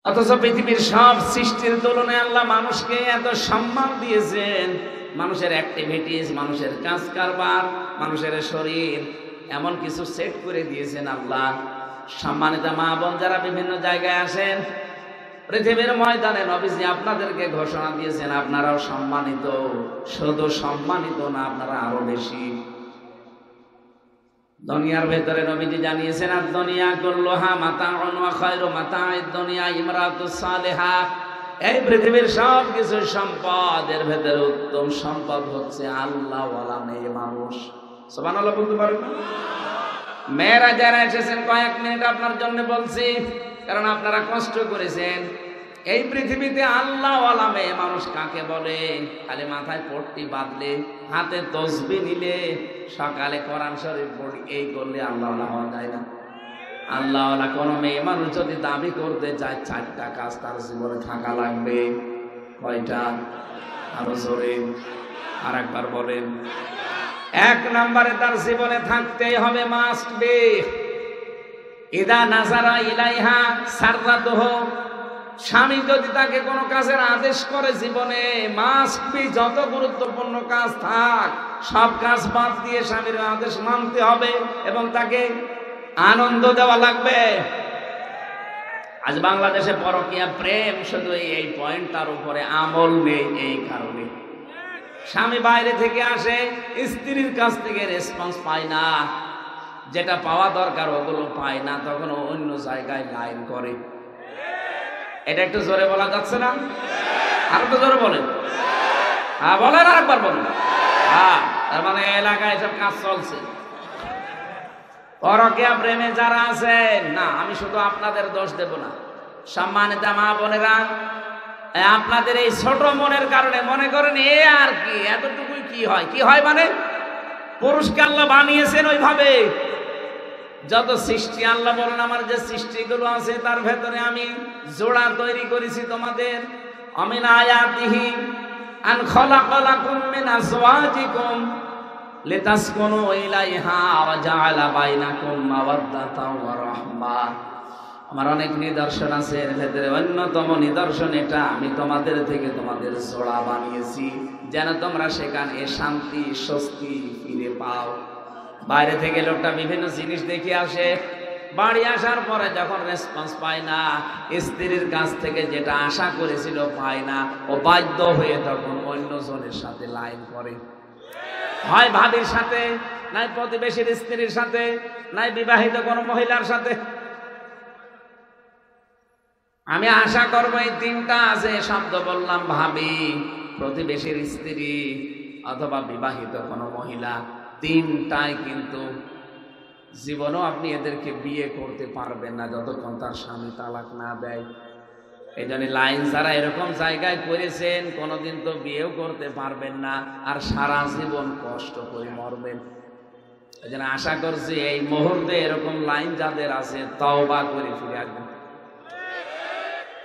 অথচ পৃথিবীর সব সৃষ্টির তুলনায় আল্লাহ মানুষকে এত সম্মান দিয়েছেন। মানুষের অ্যাক্টিভিটিস, মানুষের কাজ কারবার, মানুষের শরীর এমন কিছু সেট করে দিয়েছেন আল্লাহ। সম্মানিত মা বোন যারা বিভিন্ন জায়গায় আসেন, পৃথিবীর ময়দানে নবীজি আপনাদেরকে ঘোষণা দিয়েছেন আপনারাও সম্মানিত। শুধু সম্মানিত না, আপনারা আরো বেশি। দুনিয়ার ভেতরে নবীজি জানিয়েছেন আদ-দুনিয়া কুল্লুহা মাতাউন ওয়া খায়রু মাতা'id দুনিয়া ইমরাতুস সালিহা। এই পৃথিবীর সব কিছু সম্পদ, এর ভেতরে উত্তম সম্পদ হচ্ছে আল্লাহওয়ালা মেয়ে মানুষ। সুবহানাল্লাহ বলতে পারেন না? মেয়েরা যারা এসেছেন, কয়েক মিনিট আপনার জন্য বলছি, কারণ আপনারা কষ্ট করেছেন। এই পৃথিবীতে আল্লাহওয়ালা মেয়ে মানুষ কাকে বলে? খালি মাথায় পট্টি বাঁধলে, হাতে তসবিহ নিলে, সকালে কোরআন শরীফ পড়ি, এই করলে আল্লাহওয়ালা হওয়া যায় না। আল্লাহওয়ালা কোন মেয়ে মানুষ যদি দাবি করতে চায়, 4টা কাজ তার জীবনে থাকা লাগবে। কয়টা? আরো জোরে আর একবার বলেন। 1 নম্বরে তার জীবনে থাকতেই হবে, মাস্ট বি ইদা নাজারা ইলাইহা সাররাতুহু। স্বামী যদি তাকে কোনো কাজের আদেশ করে জীবনে, মাস্ট বি যত গুরুত্বপূর্ণ কাজ থাক, সব কাজ বাদ দিয়ে স্বামীর আদেশ মানতে হবে এবং তাকে আনন্দ দেওয়া লাগবে। আজ বাংলাদেশে পরকীয়া প্রেম, শুধু এই পয়েন্টটার উপরে আমল নেই। এই কারণে স্বামী বাইরে থেকে আসে, স্ত্রীর কাছ থেকে রেসপন্স পায় না, যেটা পাওয়া দরকার ওগুলো পায় না, তখন অন্য জায়গায় লাইন করে। এটা একটু জোরে বলা যাচ্ছে না? আর একটু জোরে বলেন। হ্যাঁ বলেন, আর একবার বলেন। হ্যাঁ, তার মানে এলাকায় সব কাজ চলছে। পরকীয়া প্রেমে যারা আছেন, না আমি শুধু আপনাদের দোষ দেব না, সম্মানিত মা বোনেরা, আপনাদের এই ছোট মনের কারণে মনে করেন এ আর কি, এতটুকুই কি হয়? কি হয় মানে, পুরুষকে আল্লাহ বানিয়েছেন ওইভাবে। যত সৃষ্টি আল্লাহ বলেন আমার যে সৃষ্টিগুলো আছে তার ভেতরে আমি জোড়া তৈরি করেছি তোমাদের। আমিন আয়াতিহি আন খালাকা লাকুম মিন আজওয়াজিকুম লিতাসকুনু ইলাইহা ওয়া জাআলা বাইনাকুম মাওয়াদ্দাতাও ওয়া রাহমা। আমার অনেক নিদর্শন আছে, এর ভেতরে অন্যতম নিদর্শন এটা, আমি তোমাদের থেকে তোমাদের জোড়া বানিয়েছি যেন তোমরা সেখানে শান্তি স্বস্তি ফিরে পাও। বাইরে থেকে লোকটা বিভিন্ন জিনিস দেখে আসে, বাড়ি আসার পরে যখন রেসপন্স পায় না, স্ত্রীর কাছ থেকে যেটা আশা করেছিল পায় না, ও বাধ্য হয়ে তখন অন্যজনের সাথে লাইন করে, হয় ভাবির সাথে, নাই প্রতিবেশীর স্ত্রীর সাথে, নাই বিবাহিত কোনো মহিলার সাথে। আমি আশা করবো এই 3টা আছে শব্দ বললাম, ভাবি, প্রতিবেশীর স্ত্রী অথবা বিবাহিত কোনো মহিলা, 3টাই কিন্তু জীবনও আপনি এদেরকে বিয়ে করতে পারবেন না যতক্ষণ তার স্বামী তালাক না দেয়। এই জন্য লাইন যারা এরকম জায়গায় করেছেন, কোনোদিন তো বিয়েও করতে পারবেন না, আর সারা জীবন কষ্ট করে মরবেন। এই জন্য আশা করছি এই মুহূর্তে এরকম লাইন যাদের আছে, তওবা করে ফিরে আসবেন।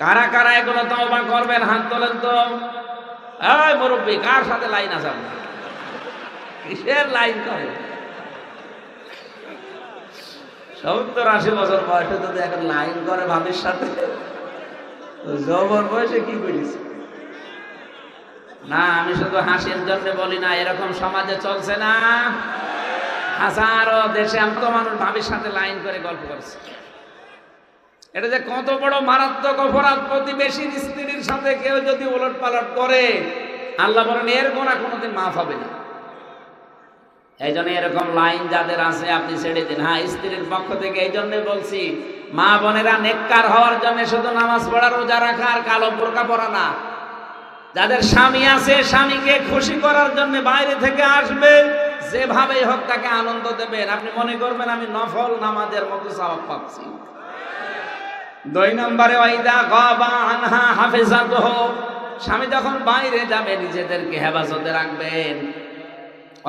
কারা কারা এগুলো তওবা করবেন হাত তোলেন তো। এই মুরব্বী, কার সাথে লাইন আছে আপনার? কিসের লাইন করে? 70-80 বছর বয়সে যদি এখন লাইন করে ভাবির সাথে, যৌবন বয়সে কি করিস? না, আমি শুধু হাসির জন্য বলি না, এরকম সমাজে চলছে না। হাজারো দেশে এত মানুষ ভাবির সাথে লাইন করে গল্প করছে। এটা যে কত বড় মারাত্মক অপরাধ! প্রতিবেশীর স্ত্রীর সাথে কেউ যদি উলট পালট করে, আল্লাহ বলেন এর গুনাহ কোনোদিন মাফ হবে না। এই জন্য এরকম লাইন যাদের আছে আপনি ছেড়ে দিন। হ্যাঁ, স্ত্রীর পক্ষ থেকে এই জন্য বলছি, মা বোনেরা নেককার হওয়ার জন্য শুধু নামাজ পড়া, রোজা রাখা আর কালো বোরকা পরা না। যাদের স্বামী আছে, স্বামীকে খুশি করার জন্য বাইরে থেকে আসবে, যেভাবেই হোক তাকে আনন্দ দেবেন। আপনি মনে করবেন আমি নফল নামাজের মতো সওয়াব পাচ্ছি। 2 নম্বরে ওয়াইদা গাবা আনহা হাফিজাতুহু, স্বামী যখন বাইরে যাবে নিজেদেরকে হেফাজতে রাখবেন।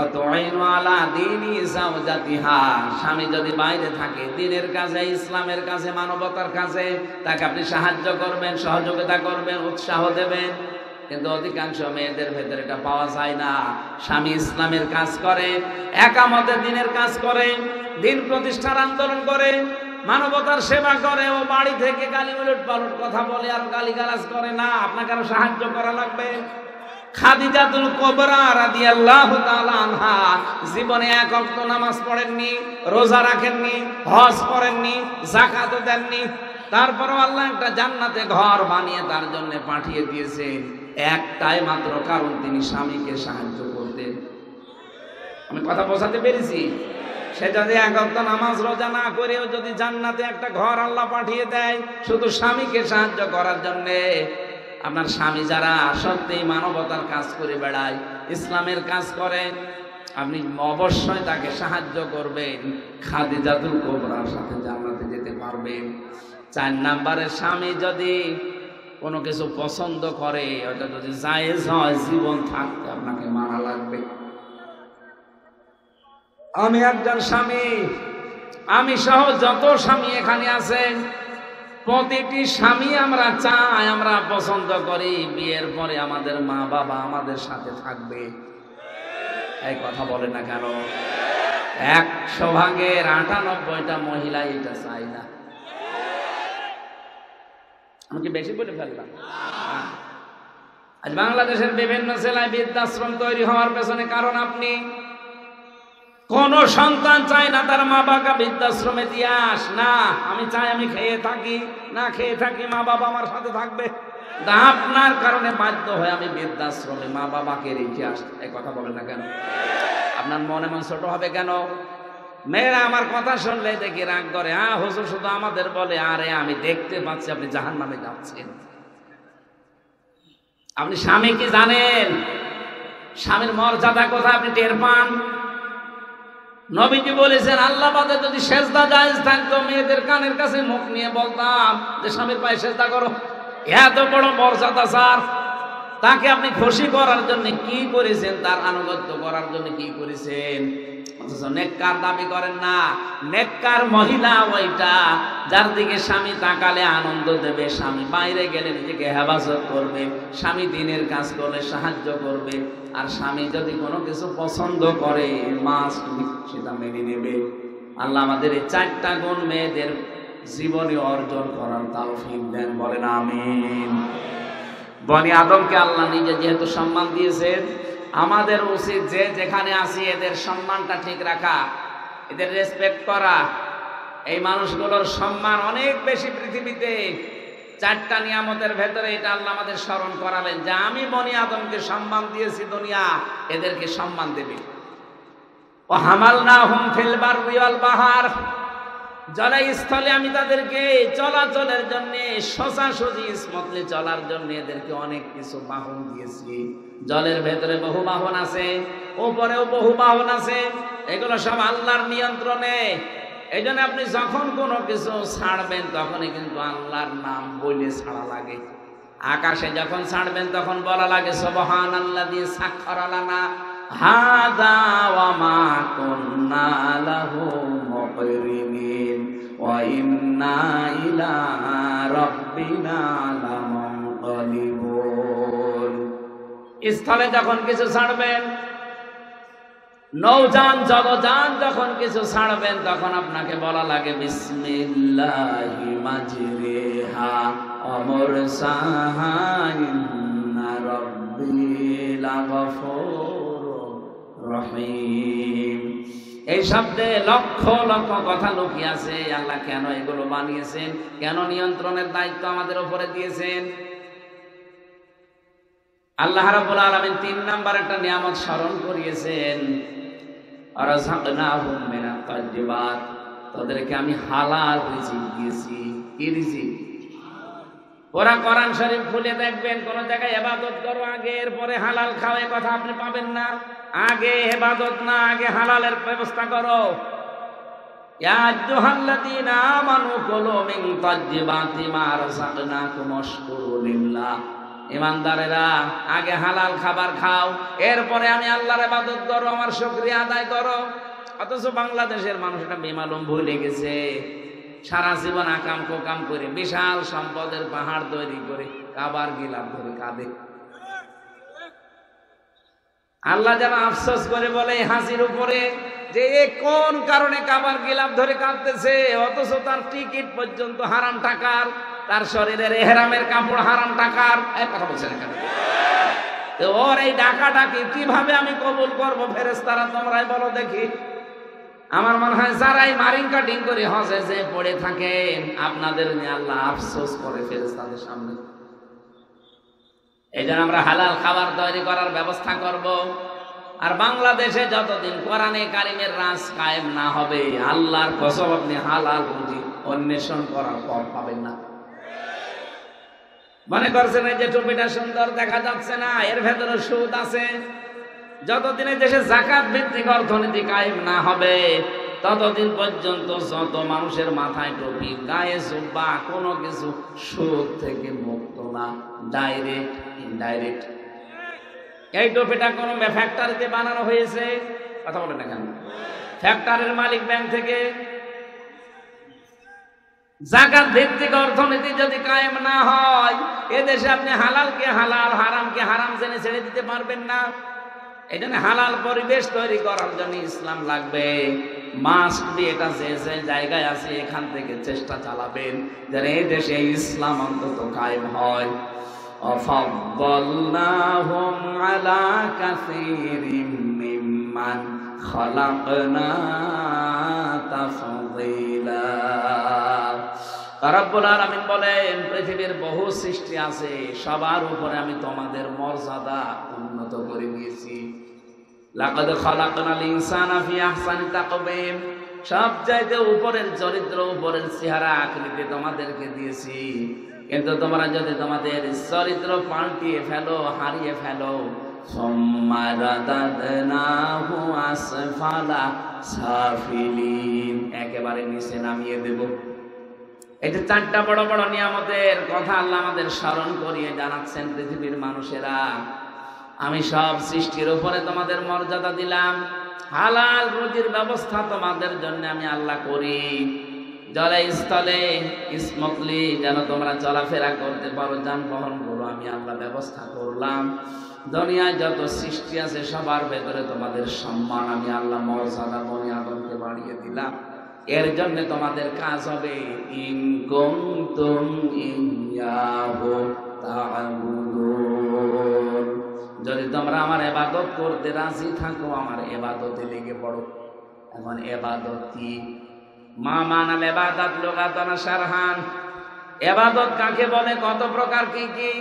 অতআইনু আলা দীনি যাওজাতিহা, স্বামী যদি বাইরে থাকে দ্বীনের কাজে, ইসলামের কাজে, মানবতার কাজে, তাকে আপনি সাহায্য করবেন, সহযোগিতা করবেন, উৎসাহ দেবেন। কিন্তু অধিকাংশ মেয়েদের ভেতরে এটা পাওয়া যায় না। স্বামী ইসলামের কাজ করে, একামতে দ্বীনের কাজ করে, দ্বীন প্রতিষ্ঠার আন্দোলন করে, মানবতার সেবা করে, ও বাড়ি থেকে গালি উলট পালট কথা বলে আর গালিগালাজ করে না, আপনাকে আরো সাহায্য করা লাগবে। খাদিজাতুল কুবরা রাদিয়াল্লাহু তাআলা আনহা জীবনে এক ওয়াক্ত নামাজ পড়েননি, রোজা রাখেননি, হজ করেননি, যাকাতও দেননি, তারপরও আল্লাহ একটা জান্নাতে ঘর বানিয়ে তার জন্য পাঠিয়ে দিয়েছেন, একটাই মাত্র কারণ, তিনি স্বামীকে সাহায্য করতেন। আমি কথা বোঝাতে পেরেছি? সে যদি এক ওয়াক্ত নামাজ রোজা না করেও যদি জান্নাতে একটা ঘর আল্লাহ পাঠিয়ে দেয় শুধু স্বামীকে সাহায্য করার জন্য, আপনার স্বামী যারা সত্যিই মানবতার কাজ করে বেড়ায়, ইসলামের কাজ করে, আপনি অবশ্যই তাকে সাহায্য করবেন, খাদিজাতুল কুবরার সাথে জান্নাতে যেতে পারবেন। 4 নম্বরে, স্বামী যদি কোনো কিছু পছন্দ করে, ওটা যদি জায়েজ হয়, জীবন থাকতে আপনাকে মানা লাগবে। আমি একজন স্বামী, আমি সহ যত স্বামী এখানে আছেন, প্রতিটি স্বামী আমরা চাই, আমরা পছন্দ করি বিয়ের পরে আমাদের মা বাবা আমাদের সাথে থাকবে। এই কথা বলে না কেন? 100 ভাগের 98টা মহিলা এটা চাই না। আমি কি বেশি বলে ফেললাম? আজ বাংলাদেশের বিভিন্ন জেলায় বৃদ্ধাশ্রম তৈরি হওয়ার পেছনে কারণ আপনি। কোন সন্তান চায় না তার মা বাবা বৃদ্ধাশ্রমে দিয়ে আস না, আমি চাই আমি খেয়ে থাকি, না খেয়ে থাকি মা বাবা আমার সাথে থাকবে। আপনার কারণে বাধ্য হয়ে আমি বৃদ্ধাশ্রমে মা বাবাকে রেখে আসতে। এই কথা বলে না কেন? আপনার মনে মন ছোট হবে কেন? মেয়েরা আমার কথা শুনলে দেখি রাগ করে, হ্যাঁ হুজুর শুধু আমাদের বলে, আরে আমি দেখতে পাচ্ছি আপনি জাহান্নামে যাচ্ছেন। আপনি স্বামী কি জানেন? স্বামীর মর্যাদা কোথায় আপনি টের পান? নবীজি বলেছেন, আল্লাহ বাদে যদি সেজদা জায়েজ থাকতো, মেয়েদের কানের কাছে মুখ নিয়ে বলতাম যে স্বামীর পায়ে সেজদা করো। এত বড় মর্যাদা স্যার, তাকে আপনি খুশি করার জন্য কি করেছেন? তার আনুগত্য করার জন্য কি করেছেন? অথচ নেককার দাবি করেন না। নেককার মহিলা ওইটা যার দিকে স্বামী তাকালে আনন্দ দেবে, স্বামী বাইরে গেলে নিজেকে হেফাজত করবে, স্বামী দিনের কাজ করলে সাহায্য করবে, আর স্বামী যদি কোনো কিছু পছন্দ করে মাস্ট সেটা মেনে নেবে। আল্লাহ আমাদের এই 4টা গুণ মেয়েদের জীবনে অর্জন করার তৌফিক দেন, বলেন আমিন। বনি আদমকে আল্লাহ নিজে যেহেতু সম্মান দিয়েছেন, আমাদের উচিত যে যেখানে আছি এদের সম্মানটা ঠিক রাখা, এদের রেসপেক্ট করা। এই মানুষগুলোর সম্মান অনেক বেশি পৃথিবীতে। 4টা নিয়ামতের ভেতরে এটা আল্লাহ আমাদের স্মরণ করালেন যে আমি বনি আদমকে সম্মান দিয়েছি, দুনিয়া এদেরকে সম্মান দেবে। ও হামালনাহুম ফিল বাররি ওয়াল বাহার, জলে স্থলে আমি তাদেরকে চলাচলের জন্য, সোজাসুজি স্মুথলি চলার জন্য এদেরকে অনেক কিছু বাহন দিয়েছি। জলের ভেতরে বহু বাহন আছে, উপরেও বহু বাহন আছে, এগুলো সব আল্লাহর নিয়ন্ত্রণে। এই জন্য আপনি যখন কোনো কিছু ছাড়বেন তখনই কিন্তু আল্লাহর নাম বলে ছাড়া লাগে। আকাশে যখন ছাড়বেন তখন বলা লাগে সুবহানাল্লাযী সাখখারা লানা হাযা ওয়া মা কুন্না লাহু মুকরিনিন ওয়া ইন্না ইলা রাব্বিনা লামুনকালিবুন। স্থলে যখন কিছু ছাড়বেন, নৌযান জলযান যখন কিছু ছাড়বেন, তখন আপনাকে বলা লাগে বিসমিল্লাহি মাজরিহা ওয়া মুরসাহা ইন্না রাব্বি লাগফুরুর রহিম। এই শব্দে লক্ষ লক্ষ কথা লুকিয়ে আছে। আল্লাহ কেন এগুলো বানিয়েছেন, কেন নিয়ন্ত্রণের দায়িত্ব আমাদের উপরে দিয়েছেন? আল্লাহ রাব্বুল আলামিন 3 নাম্বার একটা নিয়ামত স্মরণ করিয়েছেন, রাযাকনাহুম মিনাত তাইয়্যিবাত, তাদেরকে আমি হালাল রিজিক দিয়েছি। কি রিজিক? ওরা কোরআন শরীফ খুলে দেখবেন কোন জায়গায় ইবাদত করো আগে এরপরে হালাল খাও, এই কথা আপনি পাবেন না। আগে ইবাদত না, আগে হালালের ব্যবস্থা করো। ইয়া আইয়ুহাল্লাযীনা আমানু কুলু মিন তাইয়্যিবাতি মা রাযাকনাকুম ওয়াশকুরু লিল্লাহ। ইমানদারেরা আগে হালাল খাবার খাও, এরপরে আমি আল্লাহর ইবাদত করো, আমার শুকরিয়া আদায় করো। অথচ বাংলাদেশের মানুষটা বেমালুম ভুলে গেছে, সারা জীবন আকাম কোকাম করে বিশাল সম্পদের পাহাড় তৈরি করে কাবার গিলাফ ধরে কাঁদে। আল্লাহ যেন আফসোস করে বলে হাসির উপরে যে এ কোন কারণে কাবার গিলাফ ধরে কাঁদতেছে, অথচ তার টিকিট পর্যন্ত হারাম টাকার, তার শরীরের এহরামের কাপড় হারাম টাকার। এই কথা বলছে না কেন? তো ওর এই ডাকাডাকি কিভাবে আমি কবুল করবো? ফেরেশতারা তোমরাই বলো দেখি। আমার মনে হয় যারাই মারিং কাটিং করে হজে যে পড়ে থাকেন, আপনাদের নিয়ে আল্লাহ আফসোস করে ফেরেশতাদের সামনে। এই জন্য আমরা হালাল খাবার তৈরি করার ব্যবস্থা করব। আর বাংলাদেশে যতদিন কোরআনে কারিমের রাজ কায়েম না হবে, আল্লাহর কসম আপনি হালাল রুজি অন্বেষণ করার পর পাবেন না। মনে করছেন এই যে টুপিটা সুন্দর দেখা যাচ্ছে না, এর ভেতরে সুদ আছে। যতদিনে দেশে যাকাত ভিত্তিক অর্থনীতি কায়েম না হবে, ততদিন পর্যন্ত যত মানুষের মাথায় টুপি, গায়ে জুব্বা, কোনো কিছু সুদ থেকে মুক্ত না, ডাইরেক্ট ইনডাইরেক্ট। এই টুপিটা কোনো ফ্যাক্টরিতে বানানো হয়েছে, কথা বলেন না কেন? ফ্যাক্টরির মালিক ব্যাংক থেকে। যাকাত ভিত্তিক অর্থনীতি যদি কায়েম না হয়, এদেশে আপনি হালালকে হালাল, হারামকে হারাম জেনে ছেড়ে দিতে পারবেন না। এই জন্য হালাল পরিবেশ তৈরি করার জন্য ইসলাম লাগবে, মাস্ট বি। এটা যে যে জায়গায় আছে এখান থেকে চেষ্টা চালাবেন যেন এই দেশে ইসলাম অন্তত কায়েম হয়। وَفَضَّلْنَاهُمْ عَلَى كَثِيرٍ مِّمَّنْ خَلَقْنَا تَفْضِيلًا। রব্বুল আলামিন বলেন, পৃথিবীর বহু সৃষ্টি আছে, সবার উপরে আমি তোমাদের মর্যাদা উন্নত করে দিয়েছি। লাকাদ খালাকনাল ইনসানা ফি আহসানি তাকওয়িম। সব চাইতে উপরের চরিত্র, উপরের চেহারা আকৃতি তোমাদেরকে দিয়েছি, কিন্তু তোমরা যদি তোমাদের চরিত্র পাল্টিয়ে ফেলো, হারিয়ে ফেলো, সুম্মা রাদাদনাহু আসফালা সাফিলিন, একেবারে নিচে নামিয়ে দেব। এই যে চারটা বড় বড় নিয়ামতের কথা আল্লাহ আমাদের স্মরণ করিয়ে জানাচ্ছেন, পৃথিবীর মানুষেরা আমি সব সৃষ্টির উপরে তোমাদের মর্যাদা দিলাম, হালাল রুজির ব্যবস্থা তোমাদের জন্য আমি আল্লাহ করি, জলে স্থলে স্মুথলি যেন তোমরা চলাফেরা করতে পারো, যানবাহন গুলো আমি আল্লাহ ব্যবস্থা করলাম। দুনিয়ায় যত সৃষ্টি আছে সবার ভেতরে তোমাদের সম্মান আমি আল্লাহ মর্যাদা বনি আদমকে বাড়িয়ে দিলাম। এর জন্য তোমাদের কাজ হবে ইন কুনতুম ইয়্যাহু তা'বুদুন, যদি তোমরা আমার ইবাদত করতে রাজি থাকো, আমার ইবাদতে লেগে পড়ো। এখন ইবাদত কি? মা মানাল ইবাদত লুগাতান শারহান, ইবাদত কাকে বলে, কত প্রকার, কি কি?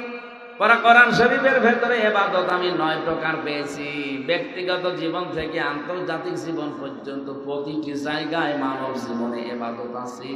কোরআন শরীফের ভেতরে ইবাদত আমি 9 প্রকার পেয়েছি। ব্যক্তিগত জীবন থেকে আন্তর্জাতিক জীবন পর্যন্ত প্রতিটি জায়গায় মানব জীবনে ইবাদত আছে।